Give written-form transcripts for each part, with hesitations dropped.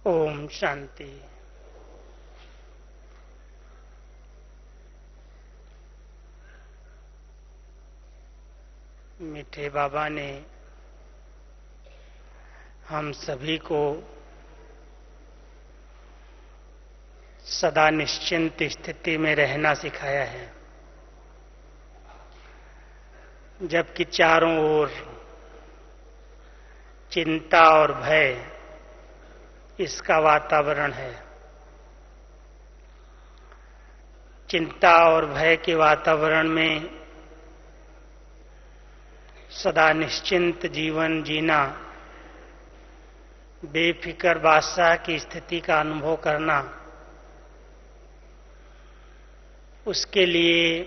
ओम शांति। मीठे बाबा ने हम सभी को सदा निश्चिंत स्थिति में रहना सिखाया है, जबकि चारों ओर चिंता और भय इसका वातावरण है। चिंता और भय के वातावरण में सदा निश्चिंत जीवन जीना, बेफिक्र बादशाह की स्थिति का अनुभव करना, उसके लिए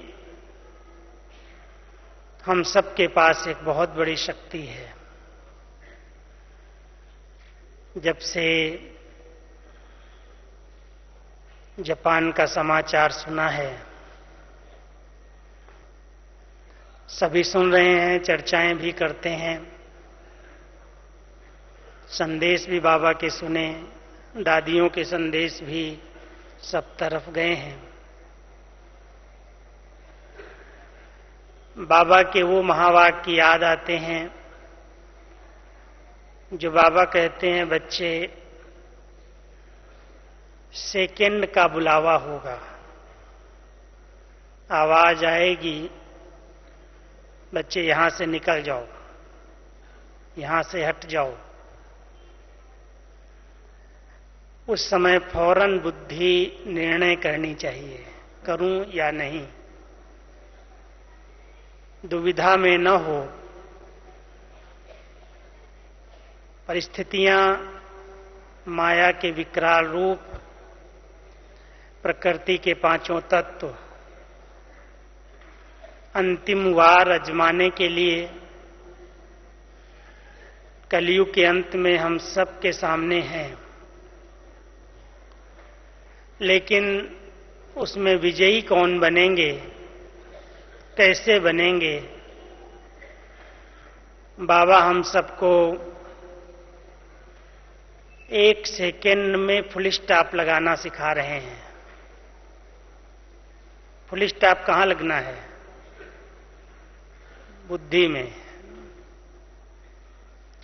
हम सबके पास एक बहुत बड़ी शक्ति है। जब से जापान का समाचार सुना है, सभी सुन रहे हैं, चर्चाएं भी करते हैं, संदेश भी बाबा के सुने, दादियों के संदेश भी सब तरफ गए हैं। बाबा के वो महावाक्य याद आते हैं जो बाबा कहते हैं, बच्चे सेकंड का बुलावा होगा, आवाज आएगी, बच्चे यहां से निकल जाओ, यहां से हट जाओ। उस समय फौरन बुद्धि निर्णय करनी चाहिए, करूं या नहीं। दुविधा में न हो। परिस्थितियां, माया के विकराल रूप, प्रकृति के पांचों तत्व अंतिम वार अजमाने के लिए कलयुग के अंत में हम सब के सामने हैं, लेकिन उसमें विजयी कौन बनेंगे, कैसे बनेंगे, बाबा हम सबको एक सेकेंड में फुल स्टॉप लगाना सिखा रहे हैं। फुल स्टॉप कहां लगना है? बुद्धि में।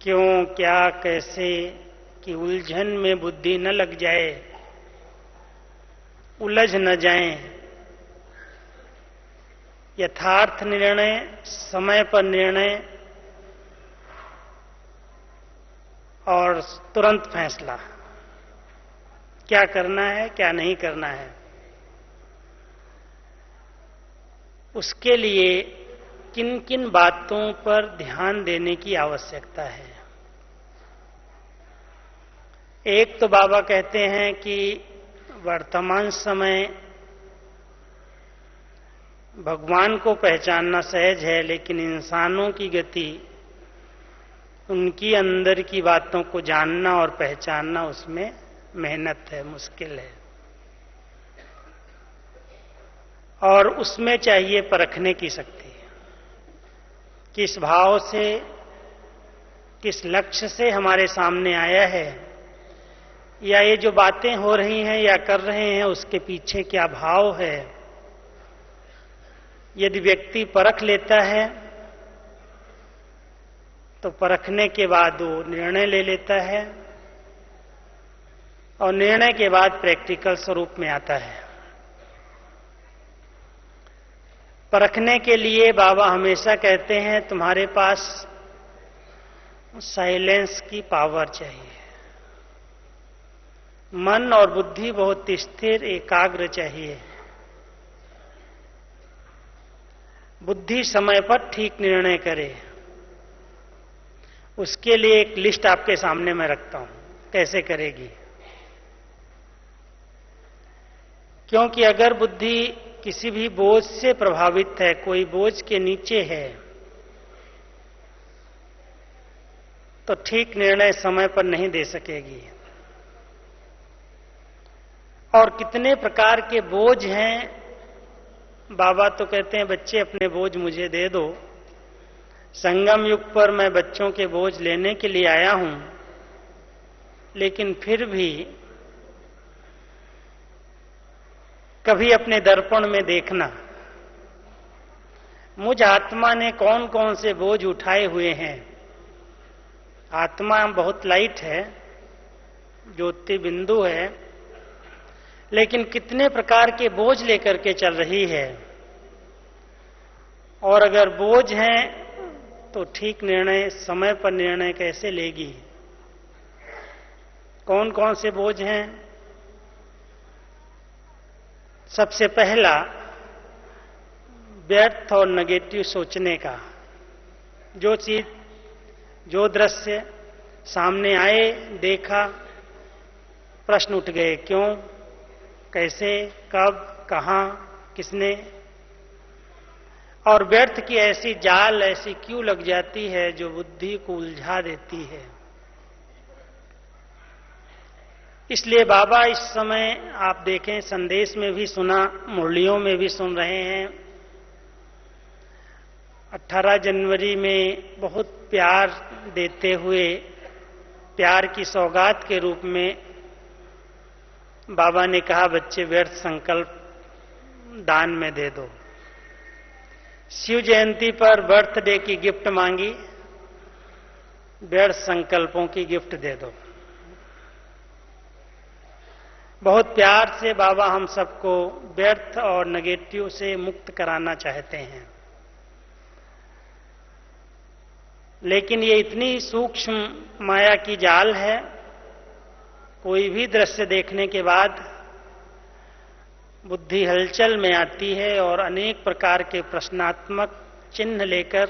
क्यों, क्या, कैसे कि उलझन में बुद्धि न लग जाए, उलझ न जाए। यथार्थ निर्णय, समय पर निर्णय और तुरंत फैसला, क्या करना है, क्या नहीं करना है। उसके लिए किन किन बातों पर ध्यान देने की आवश्यकता है। एक तो बाबा कहते हैं कि वर्तमान समय भगवान को पहचानना सहज है, लेकिन इंसानों की गति, उनकी अंदर की बातों को जानना और पहचानना, उसमें मेहनत है, मुश्किल है। और उसमें चाहिए परखने की शक्ति। किस भाव से, किस लक्ष्य से हमारे सामने आया है, या ये जो बातें हो रही हैं या कर रहे हैं, उसके पीछे क्या भाव है। यदि व्यक्ति परख लेता है तो परखने के बाद वो निर्णय ले लेता है, और निर्णय के बाद प्रैक्टिकल स्वरूप में आता है। परखने के लिए बाबा हमेशा कहते हैं, तुम्हारे पास साइलेंस की पावर चाहिए। मन और बुद्धि बहुत स्थिर, एकाग्र चाहिए। बुद्धि समय पर ठीक निर्णय करे। उसके लिए एक लिस्ट आपके सामने मैं रखता हूं, कैसे करेगी। क्योंकि अगर बुद्धि किसी भी बोझ से प्रभावित है, कोई बोझ के नीचे है, तो ठीक निर्णय समय पर नहीं दे सकेगी। और कितने प्रकार के बोझ हैं। बाबा तो कहते हैं, बच्चे अपने बोझ मुझे दे दो। संगम युग पर मैं बच्चों के बोझ लेने के लिए आया हूं, लेकिन फिर भी कभी अपने दर्पण में देखना, मुझ आत्मा ने कौन कौन से बोझ उठाए हुए हैं। आत्मा बहुत लाइट है, ज्योति बिंदु है, लेकिन कितने प्रकार के बोझ लेकर के चल रही है। और अगर बोझ हैं तो ठीक निर्णय, समय पर निर्णय कैसे लेगी। कौन कौन से बोझ हैं? सबसे पहला, व्यर्थ और नेगेटिव सोचने का। जो चीज, जो दृश्य सामने आए, देखा, प्रश्न उठ गए, क्यों, कैसे, कब, कहां, किसने। और व्यर्थ की ऐसी जाल ऐसी क्यों लग जाती है जो बुद्धि को उलझा देती है। इसलिए बाबा इस समय आप देखें, संदेश में भी सुना, मुरलियों में भी सुन रहे हैं। 18 जनवरी में बहुत प्यार देते हुए, प्यार की सौगात के रूप में बाबा ने कहा, बच्चे व्यर्थ संकल्प दान में दे दो। शिव जयंती पर बर्थडे की गिफ्ट मांगी, व्यर्थ संकल्पों की गिफ्ट दे दो। बहुत प्यार से बाबा हम सबको व्यर्थ और नेगेटिव से मुक्त कराना चाहते हैं। लेकिन ये इतनी सूक्ष्म माया की जाल है, कोई भी दृश्य देखने के बाद बुद्धि हलचल में आती है और अनेक प्रकार के प्रश्नात्मक चिन्ह लेकर,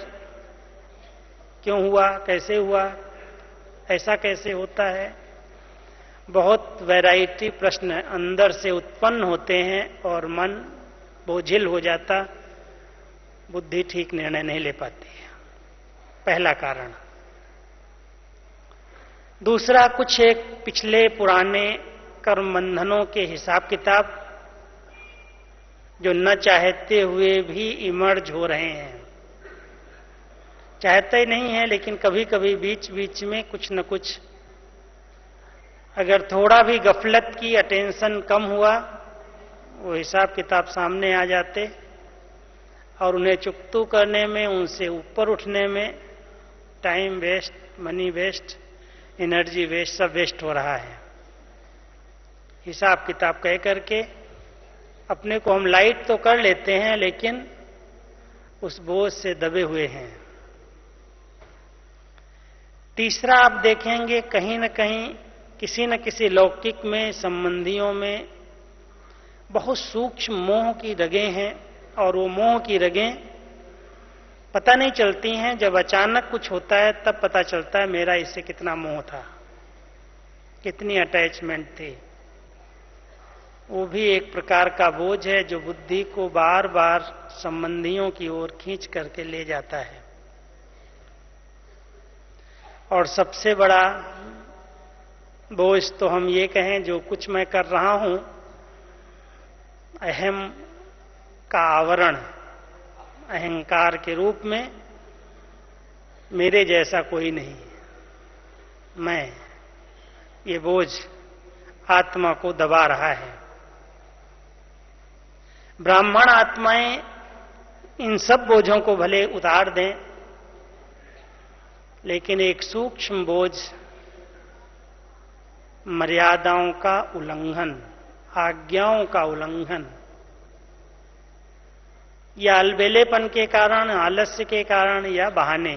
क्यों हुआ, कैसे हुआ, ऐसा कैसे होता है, बहुत वैरायटी प्रश्न अंदर से उत्पन्न होते हैं और मन बोझिल हो जाता, बुद्धि ठीक निर्णय नहीं ले पाती है। पहला कारण। दूसरा, कुछ एक पिछले पुराने कर्म बंधनों के हिसाब किताब जो न चाहते हुए भी इमर्ज हो रहे हैं। चाहते ही नहीं है, लेकिन कभी कभी बीच बीच में कुछ न कुछ, अगर थोड़ा भी गफलत की, अटेंशन कम हुआ, वो हिसाब किताब सामने आ जाते और उन्हें चुकतू करने में, उनसे ऊपर उठने में time waste, money waste, energy waste, सब वेस्ट हो रहा है। हिसाब किताब कह करके अपने को हम लाइट तो कर लेते हैं, लेकिन उस बोझ से दबे हुए हैं। तीसरा, आप देखेंगे कहीं न कहीं किसी न किसी लौकिक में, संबंधियों में बहुत सूक्ष्म मोह की रगें हैं, और वो मोह की रगें पता नहीं चलती हैं। जब अचानक कुछ होता है तब पता चलता है मेरा इससे कितना मोह था, कितनी अटैचमेंट थी। वो भी एक प्रकार का बोझ है जो बुद्धि को बार बार संबंधियों की ओर खींच करके ले जाता है। और सबसे बड़ा बोझ तो हम ये कहें, जो कुछ मैं कर रहा हूं, अहम का आवरण, अहंकार के रूप में मेरे जैसा कोई नहीं, मैं, ये बोझ आत्मा को दबा रहा है। ब्राह्मण आत्माएं इन सब बोझों को भले उतार दें, लेकिन एक सूक्ष्म बोझ, मर्यादाओं का उल्लंघन, आज्ञाओं का उल्लंघन, या अलबेलेपन के कारण, आलस्य के कारण, या बहाने,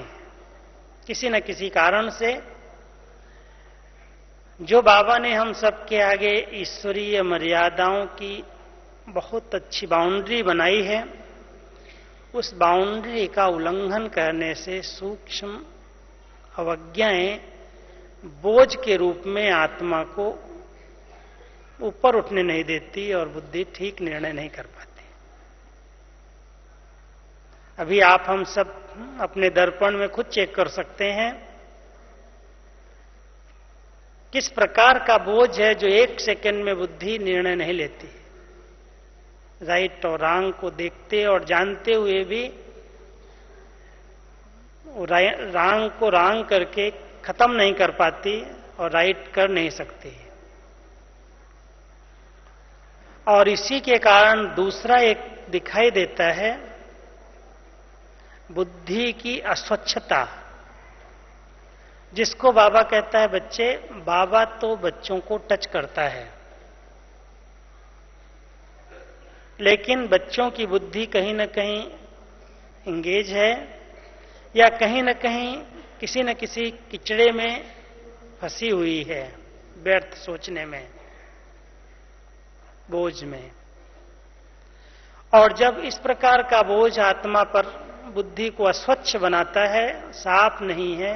किसी न किसी कारण से, जो बाबा ने हम सबके आगे ईश्वरीय मर्यादाओं की बहुत अच्छी बाउंड्री बनाई है, उस बाउंड्री का उल्लंघन करने से सूक्ष्म अवज्ञाएं बोझ के रूप में आत्मा को ऊपर उठने नहीं देती और बुद्धि ठीक निर्णय नहीं कर पाती। अभी आप हम सब अपने दर्पण में खुद चेक कर सकते हैं किस प्रकार का बोझ है जो एक सेकंड में बुद्धि निर्णय नहीं लेती। राइट और रॉन्ग को देखते और जानते हुए भी रॉन्ग को रॉन्ग करके खत्म नहीं कर पाती, और राइट कर नहीं सकती। और इसी के कारण दूसरा एक दिखाई देता है, बुद्धि की अस्वच्छता, जिसको बाबा कहता है बच्चे, बाबा तो बच्चों को टच करता है, लेकिन बच्चों की बुद्धि कहीं न कहीं इंगेज है या कहीं न कहीं किसी न किसी किचड़े में फंसी हुई है, व्यर्थ सोचने में, बोझ में। और जब इस प्रकार का बोझ आत्मा पर बुद्धि को अस्वच्छ बनाता है, साफ नहीं है,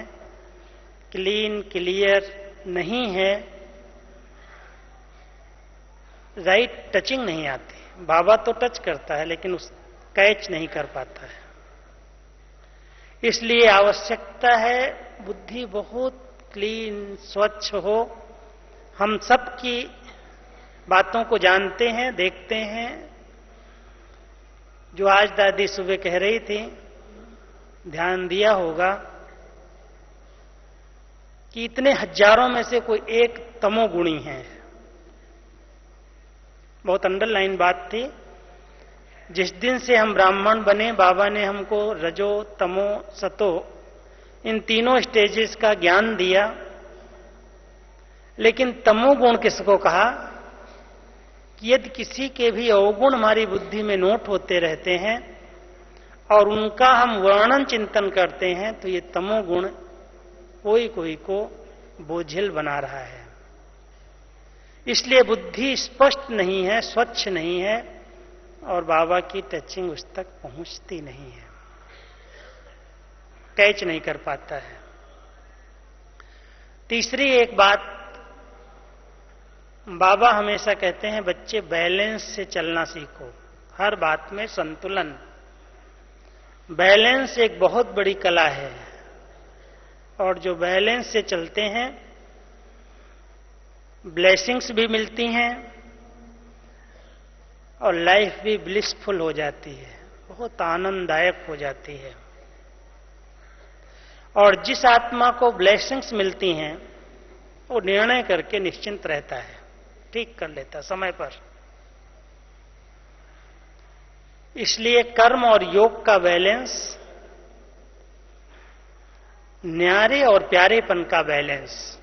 क्लीन क्लियर नहीं है, राइट टचिंग नहीं आती। बाबा तो टच करता है लेकिन उस कैच नहीं कर पाता है। इसलिए आवश्यकता है बुद्धि बहुत क्लीन स्वच्छ हो। हम सबकी बातों को जानते हैं, देखते हैं। जो आज दादी सुबह कह रही थी, ध्यान दिया होगा कि इतने हजारों में से कोई एक तमोगुणी है। बहुत अंडरलाइन बात थी। जिस दिन से हम ब्राह्मण बने, बाबा ने हमको रजो तमो सतो इन तीनों स्टेजेस का ज्ञान दिया, लेकिन तमोगुण किसको कहा कि यदि किसी के भी अवगुण हमारी बुद्धि में नोट होते रहते हैं और उनका हम वर्णन चिंतन करते हैं, तो ये तमोगुण कोई कोई को बोझिल बना रहा है। इसलिए बुद्धि स्पष्ट नहीं है, स्वच्छ नहीं है, और बाबा की टचिंग उस तक पहुंचती नहीं है, कैच नहीं कर पाता है। तीसरी एक बात, बाबा हमेशा कहते हैं बच्चे बैलेंस से चलना सीखो, हर बात में संतुलन। बैलेंस एक बहुत बड़ी कला है, और जो बैलेंस से चलते हैं ब्लेसिंग्स भी मिलती हैं और लाइफ भी ब्लिसफुल हो जाती है, बहुत आनंददायक हो जाती है। और जिस आत्मा को ब्लेसिंग्स मिलती हैं वो निर्णय करके निश्चिंत रहता है, ठीक कर लेता समय पर। इसलिए कर्म और योग का बैलेंस, न्यारे और प्यारेपन का बैलेंस।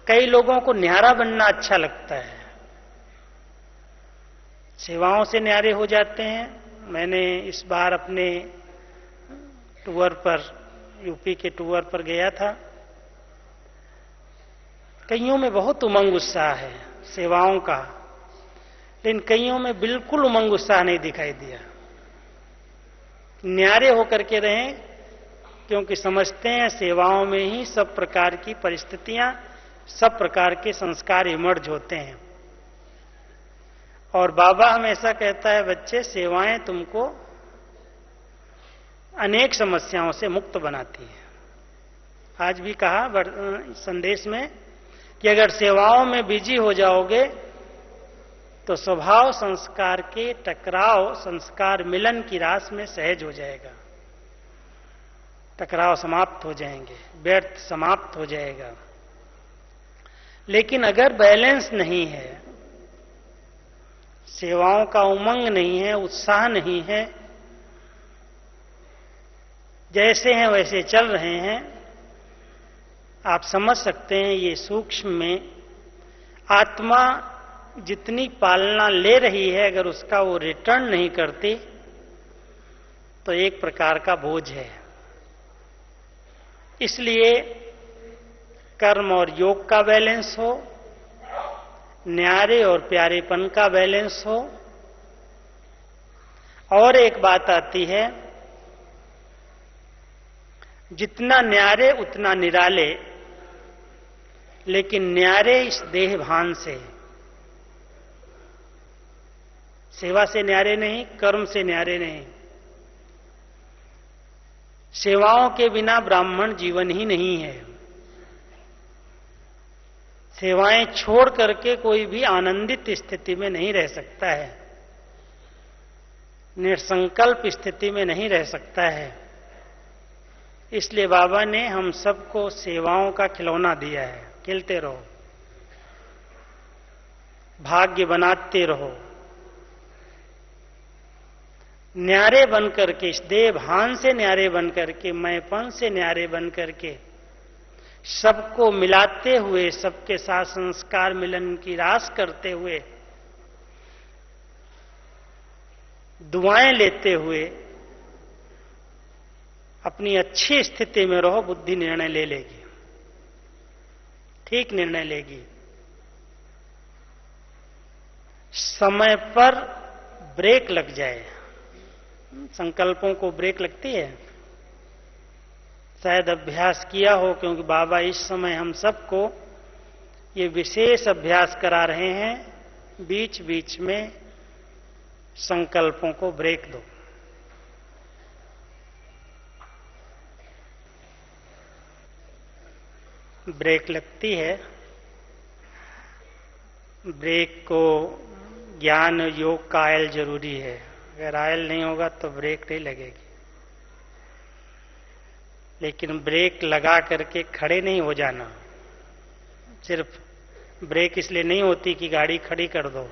कई लोगों को न्यारा बनना अच्छा लगता है, सेवाओं से न्यारे हो जाते हैं। मैंने इस बार अपने टूर पर, यूपी के टूर पर गया था। कईयों में बहुत उमंग उत्साह है सेवाओं का, लेकिन कईयों में बिल्कुल उमंग उत्साह नहीं दिखाई दिया। न्यारे होकर के रहें, क्योंकि समझते हैं सेवाओं में ही सब प्रकार की परिस्थितियां, सब प्रकार के संस्कार इमर्ज होते हैं। और बाबा हमेशा कहता है बच्चे, सेवाएं तुमको अनेक समस्याओं से मुक्त बनाती है। आज भी कहा संदेश में कि अगर सेवाओं में बिजी हो जाओगे तो स्वभाव संस्कार के टकराव, संस्कार मिलन की रास में सहज हो जाएगा, टकराव समाप्त हो जाएंगे, व्यर्थ समाप्त हो जाएगा। लेकिन अगर बैलेंस नहीं है, सेवाओं का उमंग नहीं है, उत्साह नहीं है, जैसे हैं वैसे चल रहे हैं, आप समझ सकते हैं ये सूक्ष्म में आत्मा जितनी पालना ले रही है, अगर उसका वो रिटर्न नहीं करती तो एक प्रकार का बोझ है। इसलिए कर्म और योग का बैलेंस हो, न्यारे और प्यारेपन का बैलेंस हो। और एक बात आती है, जितना न्यारे उतना निराले, लेकिन न्यारे इस देह भान से, सेवा से न्यारे नहीं, कर्म से न्यारे नहीं। सेवाओं के बिना ब्राह्मण जीवन ही नहीं है। सेवाएं छोड़ करके कोई भी आनंदित स्थिति में नहीं रह सकता है, निसंकल्प स्थिति में नहीं रह सकता है। इसलिए बाबा ने हम सबको सेवाओं का खिलौना दिया है। खेलते रहो, भाग्य बनाते रहो, न्यारे बन करके, इस देह भान से न्यारे बन करके, मैंपन से न्यारे बन करके, सबको मिलाते हुए, सबके साथ संस्कार मिलन की रास करते हुए, दुआएं लेते हुए अपनी अच्छी स्थिति में रहो। बुद्धि निर्णय ले लेगी, ठीक निर्णय लेगी। समय पर ब्रेक लग जाए। संकल्पों को ब्रेक लगती है, शायद अभ्यास किया हो, क्योंकि बाबा इस समय हम सबको ये विशेष अभ्यास करा रहे हैं। बीच बीच में संकल्पों को ब्रेक दो। ब्रेक लगती है। ब्रेक को ज्ञान योग का आयल जरूरी है। अगर आयल नहीं होगा तो ब्रेक नहीं लगेगी। लेकिन ब्रेक लगा करके खड़े नहीं हो जाना। सिर्फ ब्रेक इसलिए नहीं होती कि गाड़ी खड़ी कर दो,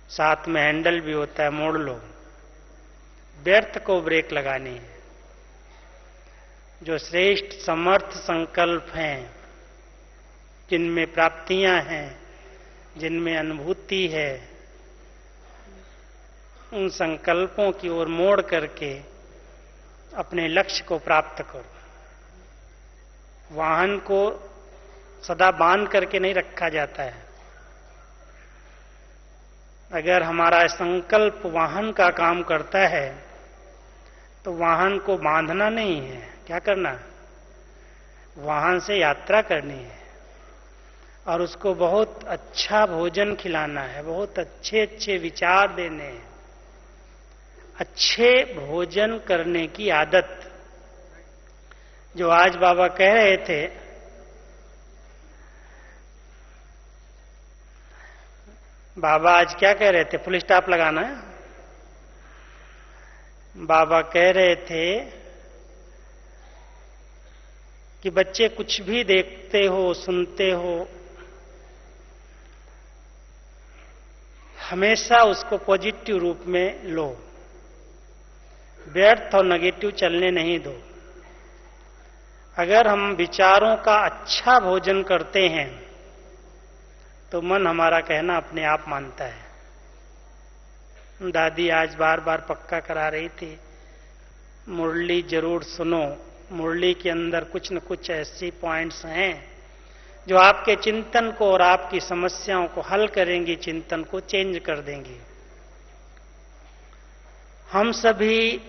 साथ में हैंडल भी होता है, मोड़ लो। व्यर्थ को ब्रेक लगानी है। जो श्रेष्ठ समर्थ संकल्प हैं, जिनमें प्राप्तियां हैं, जिनमें अनुभूति है, उन संकल्पों की ओर मोड़ करके अपने लक्ष्य को प्राप्त करो। वाहन को सदा बांध करके नहीं रखा जाता है। अगर हमारा संकल्प वाहन का काम करता है तो वाहन को बांधना नहीं है, क्या करना है? वाहन से यात्रा करनी है और उसको बहुत अच्छा भोजन खिलाना है, बहुत अच्छे अच्छे विचार देने हैं। अच्छे भोजन करने की आदत, जो आज बाबा कह रहे थे, बाबा आज क्या कह रहे थे? फुल स्टॉप लगाना है। बाबा कह रहे थे कि बच्चे कुछ भी देखते हो, सुनते हो, हमेशा उसको पॉजिटिव रूप में लो। व्यर्थ और नेगेटिव चलने नहीं दो। अगर हम विचारों का अच्छा भोजन करते हैं तो मन हमारा कहना अपने आप मानता है। दादी आज बार बार पक्का करा रही थी, मुरली जरूर सुनो। मुरली के अंदर कुछ न कुछ ऐसी पॉइंट्स हैं जो आपके चिंतन को और आपकी समस्याओं को हल करेंगी, चिंतन को चेंज कर देंगी। हम सभी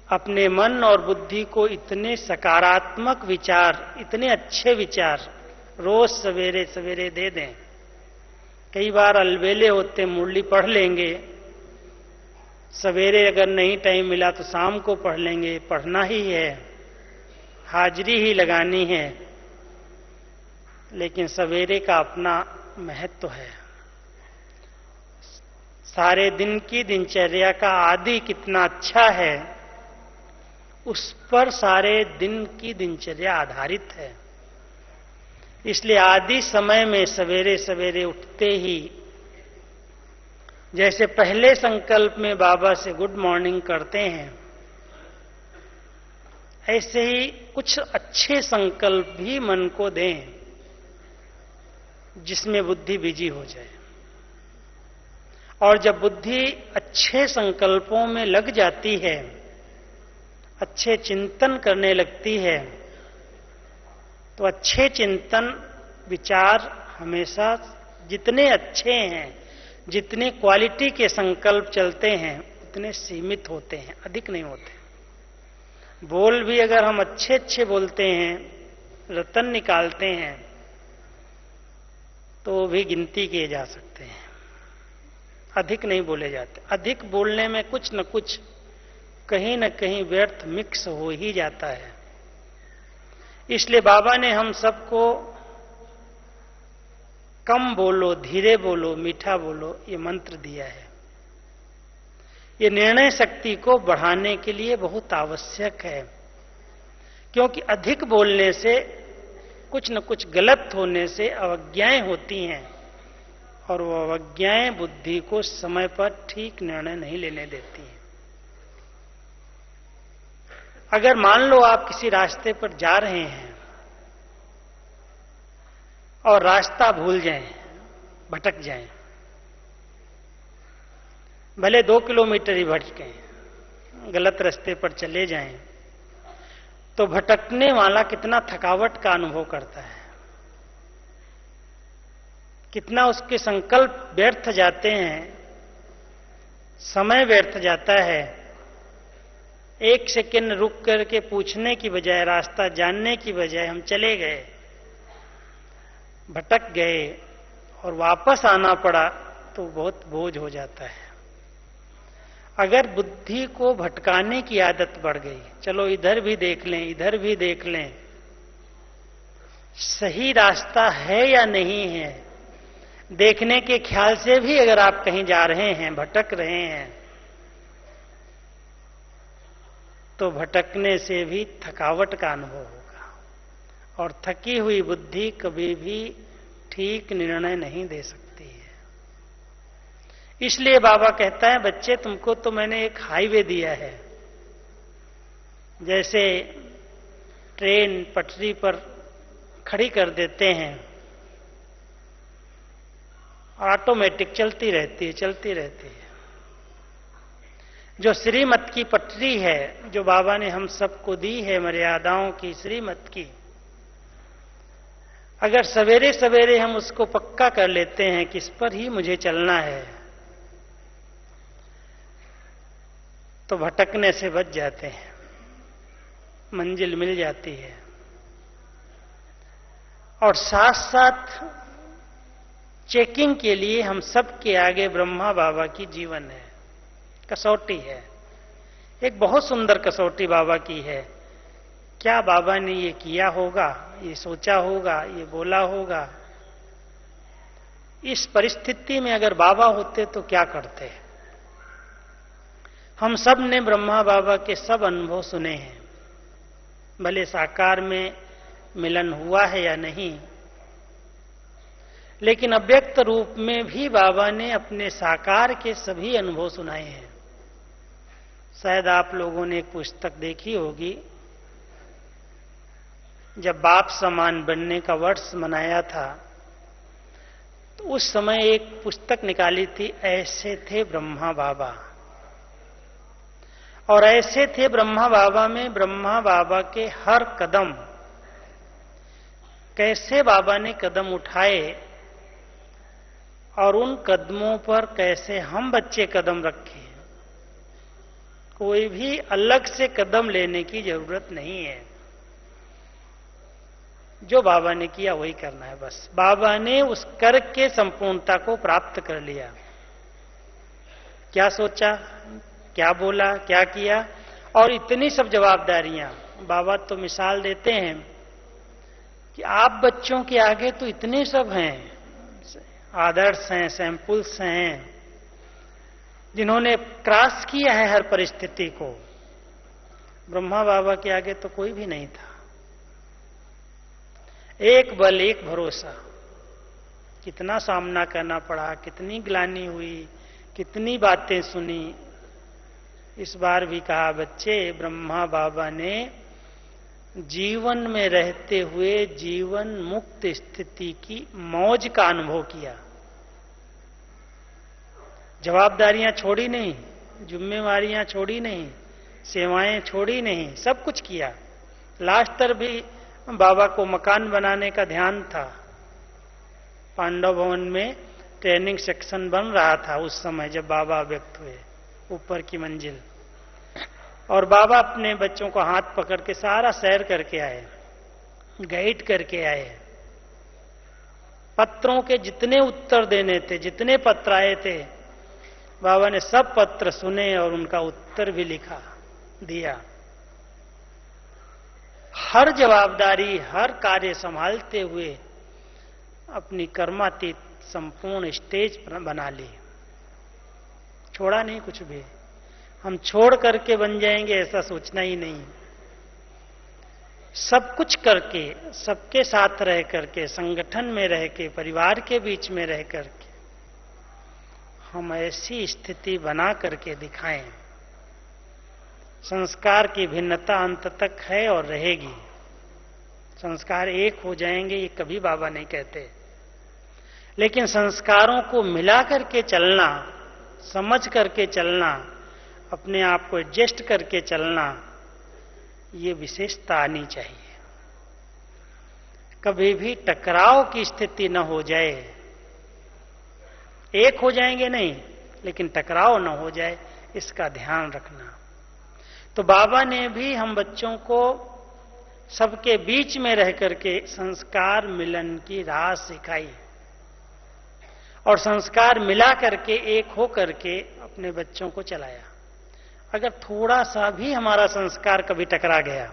अपने मन और बुद्धि को इतने सकारात्मक विचार, इतने अच्छे विचार रोज सवेरे सवेरे दे दें। कई बार अलबेले होते, मुरली पढ़ लेंगे, सवेरे अगर नहीं टाइम मिला तो शाम को पढ़ लेंगे। पढ़ना ही है, हाजिरी ही लगानी है, लेकिन सवेरे का अपना महत्व है। सारे दिन की दिनचर्या का आदि कितना अच्छा है, उस पर सारे दिन की दिनचर्या आधारित है। इसलिए आदि समय में सवेरे सवेरे उठते ही, जैसे पहले संकल्प में बाबा से गुड मॉर्निंग करते हैं, ऐसे ही कुछ अच्छे संकल्प भी मन को दें जिसमें बुद्धि बिजी हो जाए। और जब बुद्धि अच्छे संकल्पों में लग जाती है, अच्छे चिंतन करने लगती है, तो अच्छे चिंतन विचार हमेशा जितने अच्छे हैं, जितने क्वालिटी के संकल्प चलते हैं, उतने सीमित होते हैं, अधिक नहीं होते। बोल भी अगर हम अच्छे अच्छे बोलते हैं, रतन निकालते हैं, तो भी गिनती किए जा सकते हैं, अधिक नहीं बोले जाते। अधिक बोलने में कुछ न कुछ कहीं न कहीं व्यर्थ मिक्स हो ही जाता है। इसलिए बाबा ने हम सबको कम बोलो, धीरे बोलो, मीठा बोलो, ये मंत्र दिया है। ये निर्णय शक्ति को बढ़ाने के लिए बहुत आवश्यक है। क्योंकि अधिक बोलने से, कुछ न कुछ गलत होने से अवज्ञाएं होती हैं, और वो अवज्ञाएं बुद्धि को समय पर ठीक निर्णय नहीं लेने देती हैं। अगर मान लो आप किसी रास्ते पर जा रहे हैं और रास्ता भूल जाएं, भटक जाएं, भले 2 किलोमीटर ही भटकें, गलत रास्ते पर चले जाएं, तो भटकने वाला कितना थकावट का अनुभव करता है, कितना उसके संकल्प व्यर्थ जाते हैं, समय व्यर्थ जाता है। 1 सेकंड रुक करके पूछने की बजाय, रास्ता जानने की बजाय हम चले गए, भटक गए और वापस आना पड़ा, तो बहुत बोझ हो जाता है। अगर बुद्धि को भटकाने की आदत बढ़ गई, चलो इधर भी देख लें, इधर भी देख लें, सही रास्ता है या नहीं है, देखने के ख्याल से भी अगर आप कहीं जा रहे हैं, भटक रहे हैं, तो भटकने से भी थकावट का अनुभव होगा, और थकी हुई बुद्धि कभी भी ठीक निर्णय नहीं दे सकती है। इसलिए बाबा कहता है, बच्चे तुमको तो मैंने एक हाईवे दिया है, जैसे ट्रेन पटरी पर खड़ी कर देते हैं, ऑटोमेटिक चलती रहती है, चलती रहती है। जो श्रीमत की पटरी है, जो बाबा ने हम सबको दी है, मर्यादाओं की, श्रीमत की, अगर सवेरे सवेरे हम उसको पक्का कर लेते हैं कि इस पर ही मुझे चलना है, तो भटकने से बच जाते हैं, मंजिल मिल जाती है। और साथ साथ चेकिंग के लिए हम सबके आगे ब्रह्मा बाबा की जीवन है, कसौटी है, एक बहुत सुंदर कसौटी बाबा की है। क्या बाबा ने ये किया होगा, ये सोचा होगा, ये बोला होगा? इस परिस्थिति में अगर बाबा होते तो क्या करते? हम सब ने ब्रह्मा बाबा के सब अनुभव सुने हैं, भले साकार में मिलन हुआ है या नहीं, लेकिन अव्यक्त रूप में भी बाबा ने अपने साकार के सभी अनुभव सुनाए हैं। शायद आप लोगों ने एक पुस्तक देखी होगी, जब बाप समान बनने का वर्ष मनाया था, तो उस समय एक पुस्तक निकाली थी, ऐसे थे ब्रह्मा बाबा। और ऐसे थे ब्रह्मा बाबा में ब्रह्मा बाबा के हर कदम, कैसे बाबा ने कदम उठाए और उन कदमों पर कैसे हम बच्चे कदम रखे। कोई भी अलग से कदम लेने की जरूरत नहीं है, जो बाबा ने किया वही करना है बस। बाबा ने उस कर के संपूर्णता को प्राप्त कर लिया। क्या सोचा, क्या बोला, क्या किया, और इतनी सब जवाबदारियां। बाबा तो मिसाल देते हैं कि आप बच्चों के आगे तो इतने सब हैं, आदर्श हैं, सैंपल्स हैं, जिन्होंने क्रॉस किया है हर परिस्थिति को। ब्रह्मा बाबा के आगे तो कोई भी नहीं था। एक बल, एक भरोसा। कितना सामना करना पड़ा, कितनी ग्लानि हुई, कितनी बातें सुनी। इस बार भी कहा, बच्चे ब्रह्मा बाबा ने जीवन में रहते हुए जीवन मुक्त स्थिति की मौज का अनुभव किया। जवाबदारियां छोड़ी नहीं, जिम्मेवारियां छोड़ी नहीं, सेवाएं छोड़ी नहीं, सब कुछ किया। लास्ट तक भी बाबा को मकान बनाने का ध्यान था। पांडव भवन में ट्रेनिंग सेक्शन बन रहा था उस समय जब बाबा व्यक्त हुए, ऊपर की मंजिल। और बाबा अपने बच्चों को हाथ पकड़ के सारा सैर करके आए, गाइड करके आए। पत्रों के जितने उत्तर देने थे, जितने पत्र आए थे, बाबा ने सब पत्र सुने और उनका उत्तर भी लिखा दिया। हर जवाबदारी, हर कार्य संभालते हुए अपनी कर्मातीत संपूर्ण स्टेज बना ली। छोड़ा नहीं कुछ भी। हम छोड़ करके बन जाएंगे ऐसा सोचना ही नहीं। सब कुछ करके, सबके साथ रह करके, संगठन में रह के, परिवार के बीच में रह करके हम ऐसी स्थिति बना करके दिखाएं। संस्कार की भिन्नता अंत तक है और रहेगी। संस्कार एक हो जाएंगे ये कभी बाबा नहीं कहते, लेकिन संस्कारों को मिला करके चलना, समझ करके चलना, अपने आप को एडजस्ट करके चलना, ये विशेषता आनी चाहिए। कभी भी टकराव की स्थिति न हो जाए। एक हो जाएंगे नहीं, लेकिन टकराव न हो जाए, इसका ध्यान रखना। तो बाबा ने भी हम बच्चों को सबके बीच में रह करके संस्कार मिलन की राह सिखाई और संस्कार मिला करके, एक हो करके अपने बच्चों को चलाया। अगर थोड़ा सा भी हमारा संस्कार कभी टकरा गया,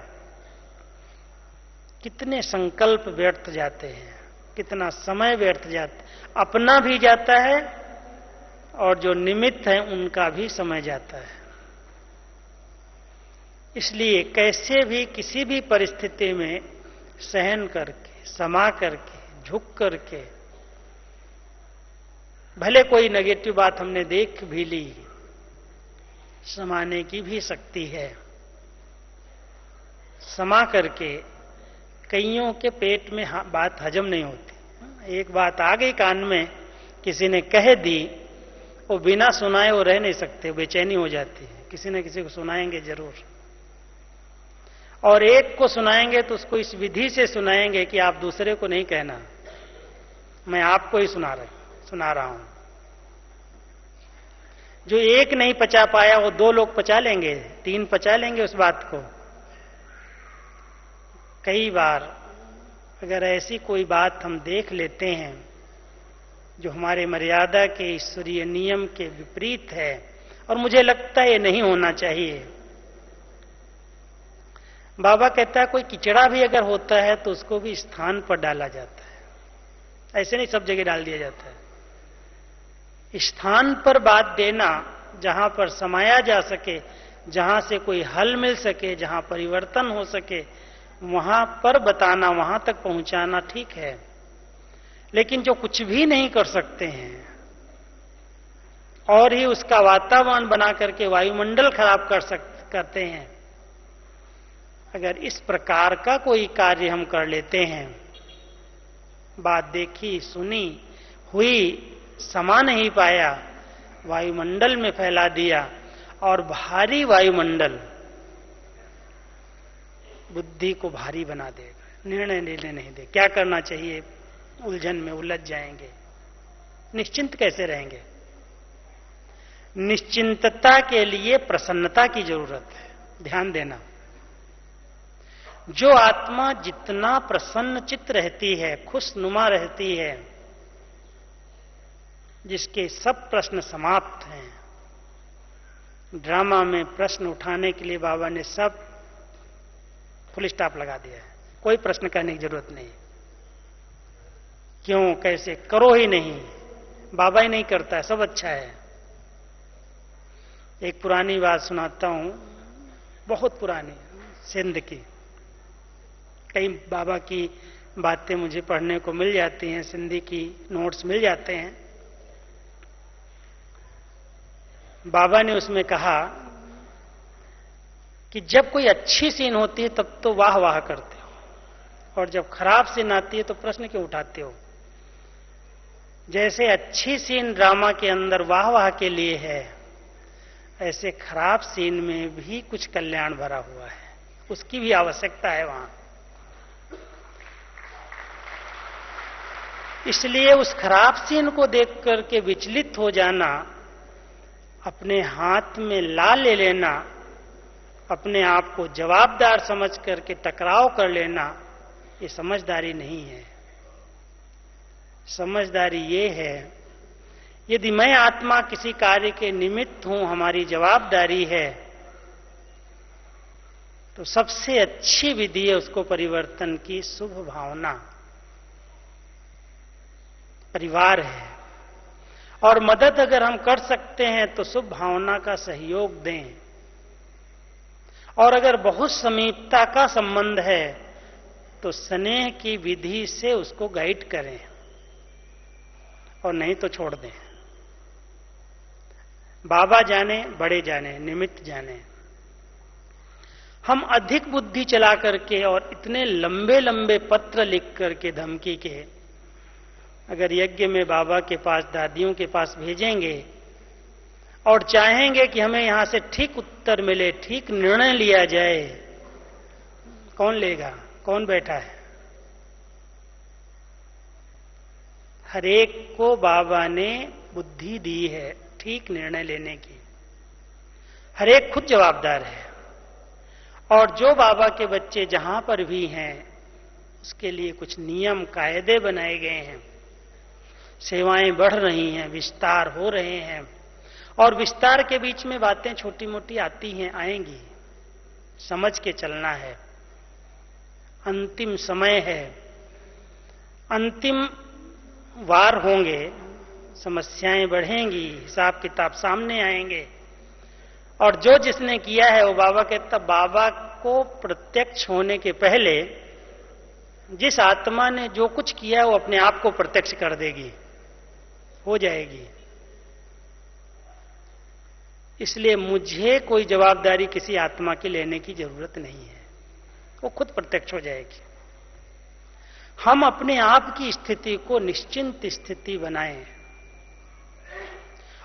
कितने संकल्प व्यर्थ जाते हैं, कितना समय व्यर्थ जाता, अपना भी जाता है और जो निमित्त है उनका भी समय जाता है। इसलिए कैसे भी किसी भी परिस्थिति में सहन करके, समा करके, झुक करके, भले कोई नेगेटिव बात हमने देख भी ली, समाने की भी शक्ति है। समा करके, कईयों के पेट में बात हजम नहीं होती। एक बात आ गई कान में, किसी ने कह दी, वो बिना सुनाए वो रह नहीं सकते, बेचैनी हो जाती है। किसी न किसी को सुनाएंगे जरूर, और एक को सुनाएंगे तो उसको इस विधि से सुनाएंगे कि आप दूसरे को नहीं कहना, मैं आपको ही सुना रहा हूं। जो एक नहीं पचा पाया वो दो लोग पचा लेंगे, तीन पचा लेंगे उस बात को। कई बार अगर ऐसी कोई बात हम देख लेते हैं जो हमारे मर्यादा के ईश्वरीय नियम के विपरीत है, और मुझे लगता है ये नहीं होना चाहिए। बाबा कहता है कोई किचड़ा भी अगर होता है तो उसको भी स्थान पर डाला जाता है, ऐसे नहीं सब जगह डाल दिया जाता है। स्थान पर बात देना, जहां पर समाया जा सके, जहां से कोई हल मिल सके, जहां परिवर्तन हो सके, वहां पर बताना, वहां तक पहुंचाना ठीक है। लेकिन जो कुछ भी नहीं कर सकते हैं और ही उसका वातावरण बना करके वायुमंडल खराब करते हैं, अगर इस प्रकार का कोई कार्य हम कर लेते हैं, बात देखी, सुनी, हुई, समा नहीं पाया, वायुमंडल में फैला दिया, और भारी वायुमंडल बुद्धि को भारी बना देगा, निर्णय लेने नहीं दे। क्या करना चाहिए, उलझन में उलझ जाएंगे, निश्चिंत कैसे रहेंगे। निश्चिंतता के लिए प्रसन्नता की जरूरत है, ध्यान देना। जो आत्मा जितना प्रसन्न चित्त रहती है, खुशनुमा रहती है, जिसके सब प्रश्न समाप्त हैं। ड्रामा में प्रश्न उठाने के लिए बाबा ने सब फुल स्टॉप लगा दिया है, कोई प्रश्न करने की जरूरत नहीं। क्यों, कैसे, करो ही नहीं, बाबा ही नहीं करता है, सब अच्छा है। एक पुरानी बात सुनाता हूं, बहुत पुरानी, सिंध की। कई बाबा की बातें मुझे पढ़ने को मिल जाती हैं, सिंधी की नोट्स मिल जाते हैं। बाबा ने उसमें कहा कि जब कोई अच्छी सीन होती है तब तो वाह वाह करते हो, और जब खराब सीन आती है तो प्रश्न क्यों उठाते हो। जैसे अच्छी सीन ड्रामा के अंदर वाह वाह के लिए है, ऐसे खराब सीन में भी कुछ कल्याण भरा हुआ है, उसकी भी आवश्यकता है वहां। इसलिए उस खराब सीन को देख करके विचलित हो जाना, अपने हाथ में ला ले लेना, अपने आप को जवाबदार समझ करके टकराव कर लेना, ये समझदारी नहीं है। समझदारी ये है, यदि मैं आत्मा किसी कार्य के निमित्त हूं, हमारी जवाबदारी है, तो सबसे अच्छी विधि है उसको परिवर्तन की शुभ भावना। परिवार है, और मदद अगर हम कर सकते हैं तो शुभ भावना का सहयोग दें। और अगर बहुत समीपता का संबंध है तो स्नेह की विधि से उसको गाइड करें और नहीं तो छोड़ दें। बाबा जाने, बड़े जाने, निमित्त जाने। हम अधिक बुद्धि चला करके और इतने लंबे लंबे पत्र लिख करके धमकी के अगर यज्ञ में बाबा के पास, दादियों के पास भेजेंगे और चाहेंगे कि हमें यहां से ठीक उत्तर मिले, ठीक निर्णय लिया जाए, कौन लेगा? कौन बैठा है? हर एक को बाबा ने बुद्धि दी है ठीक निर्णय लेने की। हर एक खुद जवाबदार है। और जो बाबा के बच्चे जहां पर भी हैं उसके लिए कुछ नियम कायदे बनाए गए हैं। सेवाएं बढ़ रही हैं, विस्तार हो रहे हैं, और विस्तार के बीच में बातें छोटी मोटी आती हैं, आएंगी, समझ के चलना है। अंतिम समय है, अंतिम वार होंगे, समस्याएं बढ़ेंगी, हिसाब किताब सामने आएंगे, और जो जिसने किया है वो बाबा कहता, बाबा को प्रत्यक्ष होने के पहले जिस आत्मा ने जो कुछ किया है वो अपने आप को प्रत्यक्ष कर देगी, हो जाएगी। इसलिए मुझे कोई जवाबदारी किसी आत्मा की लेने की जरूरत नहीं है, वो खुद प्रत्यक्ष हो जाएगी। हम अपने आप की स्थिति को निश्चिंत स्थिति बनाएं,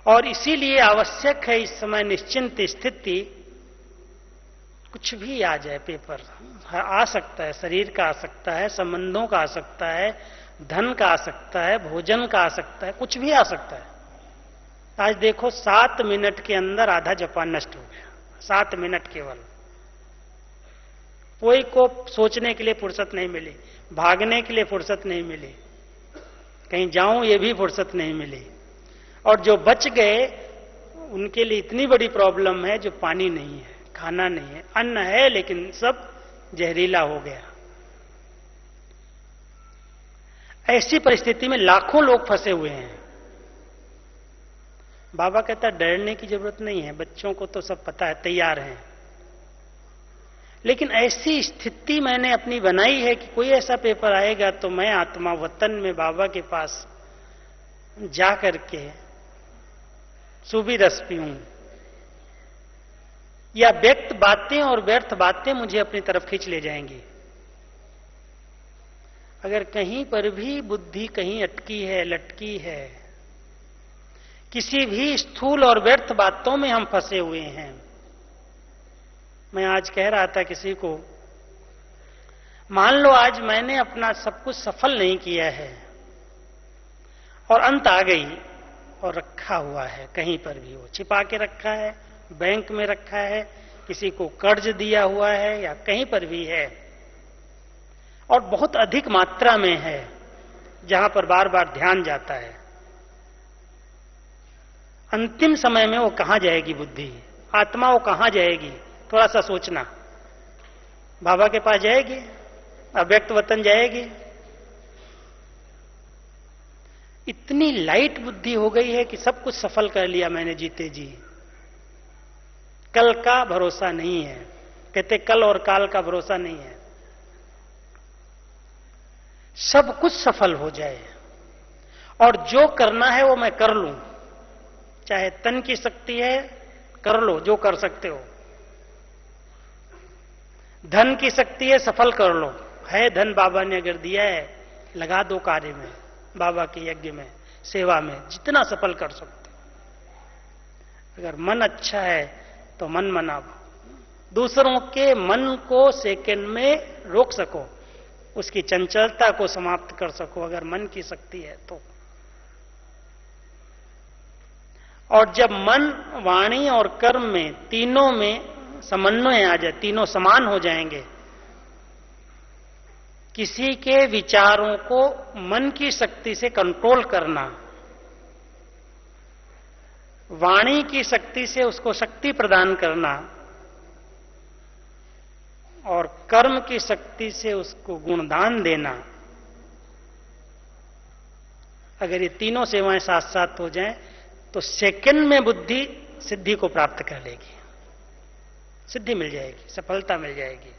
और इसीलिए आवश्यक है इस समय निश्चिंत स्थिति। कुछ भी आ जाए, पेपर आ सकता है, शरीर का आ सकता है, संबंधों का आ सकता है, धन का आ सकता है, भोजन का आ सकता है, कुछ भी आ सकता है। आज देखो 7 मिनट के अंदर आधा जापान नष्ट हो गया। 7 मिनट केवल। कोई को सोचने के लिए फुर्सत नहीं मिली, भागने के लिए फुर्सत नहीं मिली, कहीं जाऊं ये भी फुर्सत नहीं मिली। और जो बच गए उनके लिए इतनी बड़ी प्रॉब्लम है जो पानी नहीं है, खाना नहीं है, अन्न है लेकिन सब जहरीला हो गया। ऐसी परिस्थिति में लाखों लोग फंसे हुए हैं। बाबा कहता डरने की जरूरत नहीं है, बच्चों को तो सब पता है, तैयार हैं। लेकिन ऐसी स्थिति मैंने अपनी बनाई है कि कोई ऐसा पेपर आएगा तो मैं आत्मा वतन में बाबा के पास जा करके सूबी रस पीऊं, या व्यक्त बातें और व्यर्थ बातें मुझे अपनी तरफ खींच ले जाएंगी। अगर कहीं पर भी बुद्धि कहीं अटकी है, लटकी है, किसी भी स्थूल और व्यर्थ बातों में हम फंसे हुए हैं। मैं आज कह रहा था किसी को, मान लो आज मैंने अपना सब कुछ सफल नहीं किया है और अंत आ गई और रखा हुआ है, कहीं पर भी हो, छिपा के रखा है, बैंक में रखा है, किसी को कर्ज दिया हुआ है, या कहीं पर भी है, और बहुत अधिक मात्रा में है, जहां पर बार बार ध्यान जाता है। अंतिम समय में वो कहां जाएगी बुद्धि, आत्मा वो कहां जाएगी? थोड़ा सा सोचना। बाबा के पास जाएगी, अव्यक्त वतन जाएगी। इतनी लाइट बुद्धि हो गई है कि सब कुछ सफल कर लिया मैंने जीते जी। कल का भरोसा नहीं है, कहते कल और काल का भरोसा नहीं है। सब कुछ सफल हो जाए और जो करना है वो मैं कर लूं, चाहे तन की शक्ति है कर लो जो कर सकते हो, धन की शक्ति है सफल कर लो, है धन बाबा ने अगर दिया है लगा दो कार्य में, बाबा के यज्ञ में, सेवा में, जितना सफल कर सकते हो। अगर मन अच्छा है तो मन मनाओ, दूसरों के मन को सेकंड में रोक सको, उसकी चंचलता को समाप्त कर सको, अगर मन की शक्ति है तो। और जब मन, वाणी और कर्म में, तीनों में समन्वय आ जाए, तीनों समान हो जाएंगे, किसी के विचारों को मन की शक्ति से कंट्रोल करना, वाणी की शक्ति से उसको शक्ति प्रदान करना, और कर्म की शक्ति से उसको गुणदान देना, अगर ये तीनों सेवाएं साथ साथ हो जाएं तो सेकंड में बुद्धि सिद्धि को प्राप्त कर लेगी, सिद्धि मिल जाएगी, सफलता मिल जाएगी।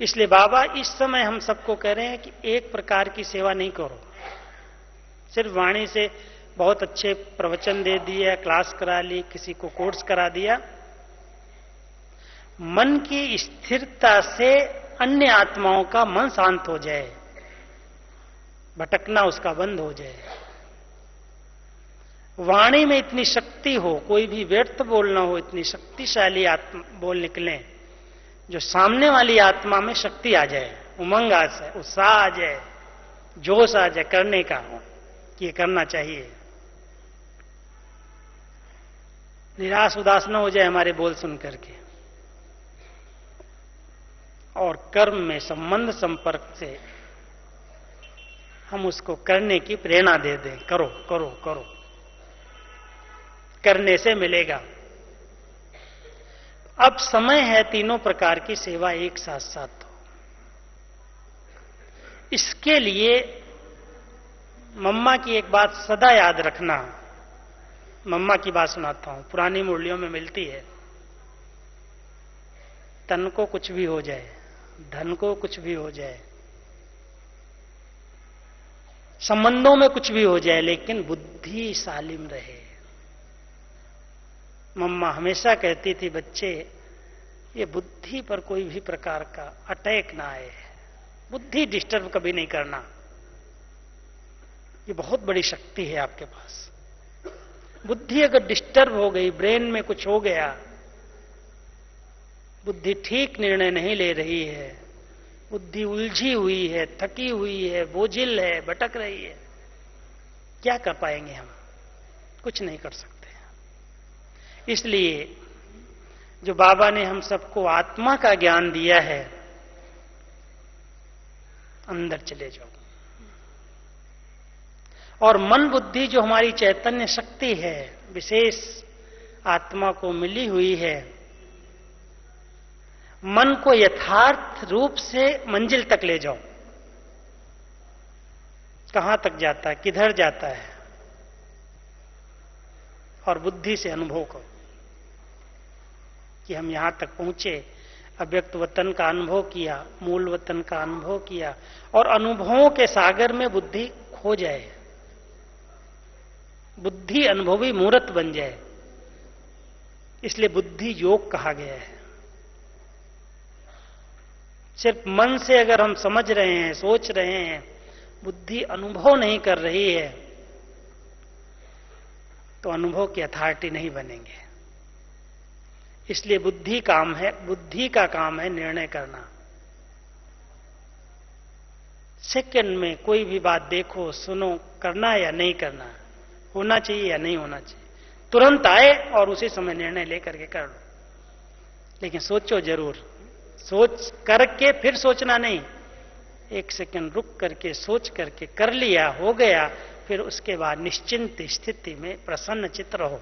इसलिए बाबा इस समय हम सबको कह रहे हैं कि एक प्रकार की सेवा नहीं करो। सिर्फ वाणी से बहुत अच्छे प्रवचन दे दिया, क्लास करा ली, किसी को कोर्स करा दिया। मन की स्थिरता से अन्य आत्माओं का मन शांत हो जाए, भटकना उसका बंद हो जाए। वाणी में इतनी शक्ति हो, कोई भी व्यर्थ बोलना हो, इतनी शक्तिशाली आत्मा बोल निकले जो सामने वाली आत्मा में शक्ति आ जाए, उमंग आ जाए, उत्साह आ जाए, जोश आ जाए करने का कि ये करना चाहिए। निराश उदास न हो जाए हमारे बोल सुन करके, और कर्म में संबंध संपर्क से हम उसको करने की प्रेरणा दे दें। करो करो करो, करने से मिलेगा। अब समय है तीनों प्रकार की सेवा एक साथ साथ हो। इसके लिए मम्मा की एक बात सदा याद रखना। मम्मा की बात सुनाता हूं, पुरानी मुरलियों में मिलती है। तन को कुछ भी हो जाए, धन को कुछ भी हो जाए, संबंधों में कुछ भी हो जाए, लेकिन बुद्धि सालिम रहे। मम्मा हमेशा कहती थी, बच्चे ये बुद्धि पर कोई भी प्रकार का अटैक ना आए, बुद्धि डिस्टर्ब कभी नहीं करना। ये बहुत बड़ी शक्ति है आपके पास। बुद्धि अगर डिस्टर्ब हो गई, ब्रेन में कुछ हो गया, बुद्धि ठीक निर्णय नहीं ले रही है, बुद्धि उलझी हुई है, थकी हुई है, बोझिल है, भटक रही है, क्या कर पाएंगे हम? कुछ नहीं कर सकते। इसलिए जो बाबा ने हम सबको आत्मा का ज्ञान दिया है, अंदर चले जाओ। और मन बुद्धि जो हमारी चैतन्य शक्ति है, विशेष आत्मा को मिली हुई है, मन को यथार्थ रूप से मंजिल तक ले जाओ। कहां तक जाता है, किधर जाता है, और बुद्धि से अनुभव करो कि हम यहां तक पहुंचे। अव्यक्त वतन का अनुभव किया, मूल वतन का अनुभव किया, और अनुभवों के सागर में बुद्धि खो जाए, बुद्धि अनुभवी मूर्त बन जाए। इसलिए बुद्धि योग कहा गया है। सिर्फ मन से अगर हम समझ रहे हैं, सोच रहे हैं, बुद्धि अनुभव नहीं कर रही है, तो अनुभव की अथॉरिटी नहीं बनेंगे। इसलिए बुद्धि का काम है निर्णय करना। सेकंड में कोई भी बात देखो, सुनो, करना या नहीं करना, होना चाहिए या नहीं होना चाहिए, तुरंत आए और उसी समय निर्णय लेकर के कर लो। लेकिन सोचो जरूर, सोच करके फिर सोचना नहीं, एक सेकंड रुक करके सोच करके कर लिया, हो गया, फिर उसके बाद निश्चिंत स्थिति में प्रसन्न चित्त रहो।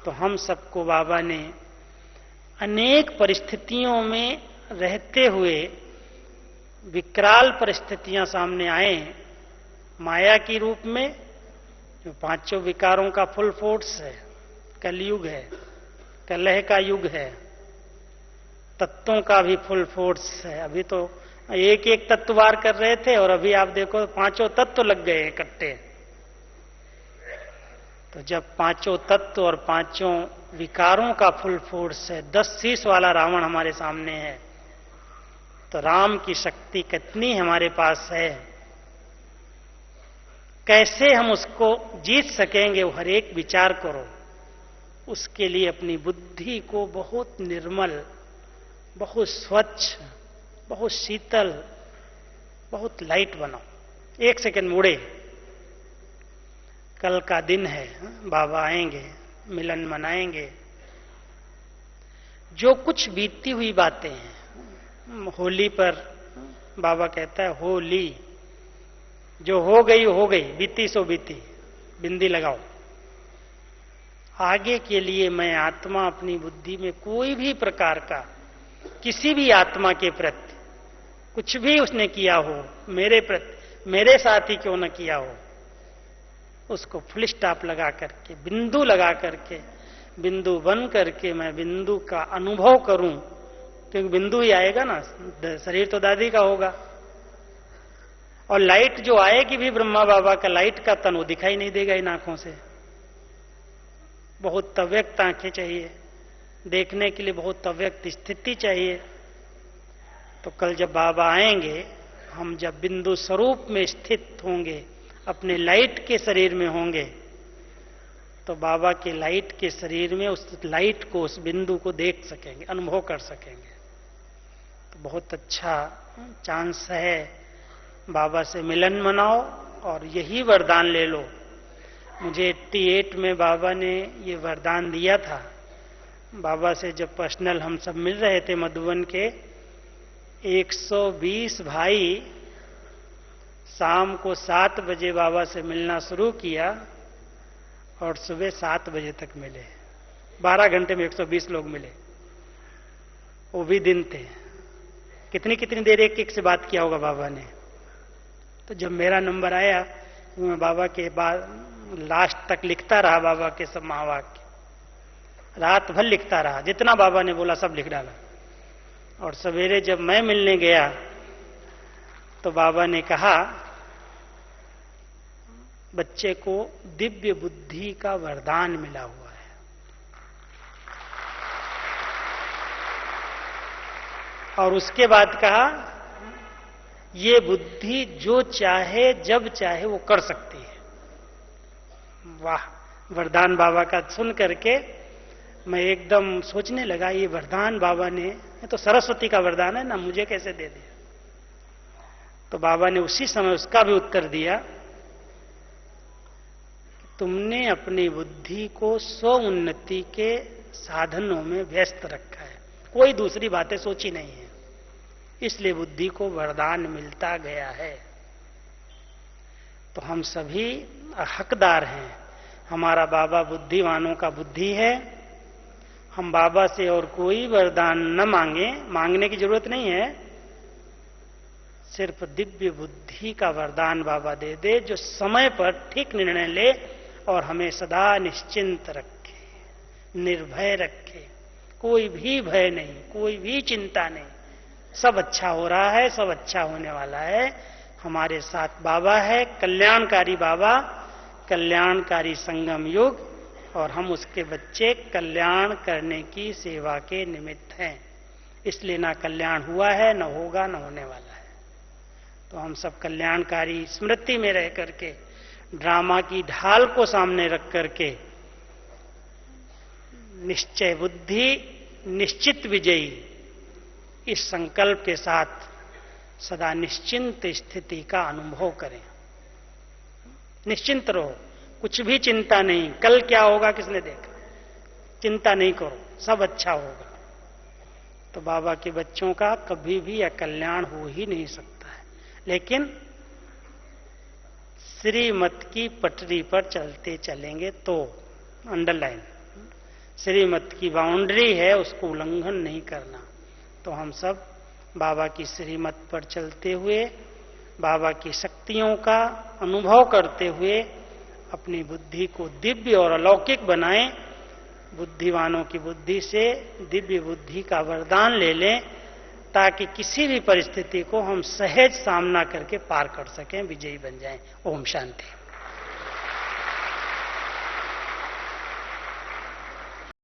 तो हम सबको बाबा ने अनेक परिस्थितियों में रहते हुए, विकराल परिस्थितियां सामने आए, माया की रूप में, जो पांचों विकारों का फुल फोर्स है, कलयुग है, कलह का युग है, तत्वों का भी फुल फोर्स है। अभी तो एक एक तत्व वार कर रहे थे, और अभी आप देखो पांचों तत्व लग गए इकट्ठे। तो जब पांचों तत्व और पांचों विकारों का फुल फोर्स है, 10 शीश वाला रावण हमारे सामने है, तो राम की शक्ति कितनी हमारे पास है, कैसे हम उसको जीत सकेंगे, वो हर एक विचार करो। उसके लिए अपनी बुद्धि को बहुत निर्मल, बहुत स्वच्छ, बहुत शीतल, बहुत लाइट बनाओ। एक सेकंड मुड़े, कल का दिन है, बाबा आएंगे, मिलन मनाएंगे। जो कुछ बीतती हुई बातें हैं, होली पर बाबा कहता है होली, जो हो गई, बीती सो बीती, बिंदी लगाओ। आगे के लिए मैं आत्मा अपनी बुद्धि में कोई भी प्रकार का, किसी भी आत्मा के प्रति कुछ भी उसने किया हो, मेरे प्रति, मेरे साथ ही क्यों न किया हो, उसको फुल स्टॉप लगा करके, बिंदु लगा करके, बिंदु बन करके मैं बिंदु का अनुभव करूं, क्योंकि बिंदु ही आएगा ना, शरीर तो दादी का होगा। और लाइट जो आएगी भी ब्रह्मा बाबा का लाइट का तन, वो दिखाई नहीं देगा इन आंखों से। बहुत अव्यक्त आंखें चाहिए देखने के लिए, बहुत अव्यक्त स्थिति चाहिए। तो कल जब बाबा आएंगे, हम जब बिंदु स्वरूप में स्थित होंगे, अपने लाइट के शरीर में होंगे, तो बाबा के लाइट के शरीर में उस लाइट को, उस बिंदु को देख सकेंगे, अनुभव कर सकेंगे। तो बहुत अच्छा चांस है, बाबा से मिलन मनाओ और यही वरदान ले लो। मुझे 88 में बाबा ने ये वरदान दिया था। बाबा से जब पर्सनल हम सब मिल रहे थे मधुबन के 120 भाई, शाम को 7 बजे बाबा से मिलना शुरू किया और सुबह 7 बजे तक मिले। 12 घंटे में 120 लोग मिले। वो भी दिन थे। कितनी कितनी देर एक एक से बात किया होगा बाबा ने। तो जब मेरा नंबर आया, मैं बाबा के बाद लास्ट तक लिखता रहा, बाबा के सब महावाक्य रात भर लिखता रहा, जितना बाबा ने बोला सब लिख डाला। और सवेरे जब मैं मिलने गया तो बाबा ने कहा, बच्चे को दिव्य बुद्धि का वरदान मिला हुआ है। और उसके बाद कहा, ये बुद्धि जो चाहे जब चाहे वो कर सकती है। वाह, वरदान बाबा का सुन करके मैं एकदम सोचने लगा, ये वरदान बाबा ने, ये तो सरस्वती का वरदान है ना, मुझे कैसे दे दिया। तो बाबा ने उसी समय उसका भी उत्तर दिया, तुमने अपनी बुद्धि को स्व उन्नति के साधनों में व्यस्त रखा है, कोई दूसरी बातें सोची नहीं है, इसलिए बुद्धि को वरदान मिलता गया है। तो हम सभी हकदार हैं। हमारा बाबा बुद्धिवानों का बुद्धि है। हम बाबा से और कोई वरदान न मांगे, मांगने की जरूरत नहीं है। सिर्फ दिव्य बुद्धि का वरदान बाबा दे दे, जो समय पर ठीक निर्णय ले और हमें सदा निश्चिंत रखे, निर्भय रखे। कोई भी भय नहीं, कोई भी चिंता नहीं, सब अच्छा हो रहा है, सब अच्छा होने वाला है। हमारे साथ बाबा है, कल्याणकारी बाबा, कल्याणकारी संगम युग, और हम उसके बच्चे कल्याण करने की सेवा के निमित्त हैं। इसलिए ना कल्याण हुआ है, न होगा, न होने वाला है। तो हम सब कल्याणकारी स्मृति में रह करके, ड्रामा की ढाल को सामने रख करके, निश्चय बुद्धि निश्चित विजयी, इस संकल्प के साथ सदा निश्चिंत स्थिति का अनुभव करें। निश्चिंत रहो, कुछ भी चिंता नहीं, कल क्या होगा किसने देखा। चिंता नहीं करो, सब अच्छा होगा। तो बाबा के बच्चों का कभी भी अकल्याण हो ही नहीं सकता है। लेकिन श्रीमत की पटरी पर चलते चलेंगे तो, अंडरलाइन, श्रीमत की बाउंड्री है, उसको उल्लंघन नहीं करना। तो हम सब बाबा की श्रीमत पर चलते हुए, बाबा की शक्तियों का अनुभव करते हुए अपनी बुद्धि को दिव्य और अलौकिक बनाएं। बुद्धिवानों की बुद्धि से दिव्य बुद्धि का वरदान ले लें, ताकि किसी भी परिस्थिति को हम सहज सामना करके पार कर सकें, विजयी बन जाएं। ओम शांति।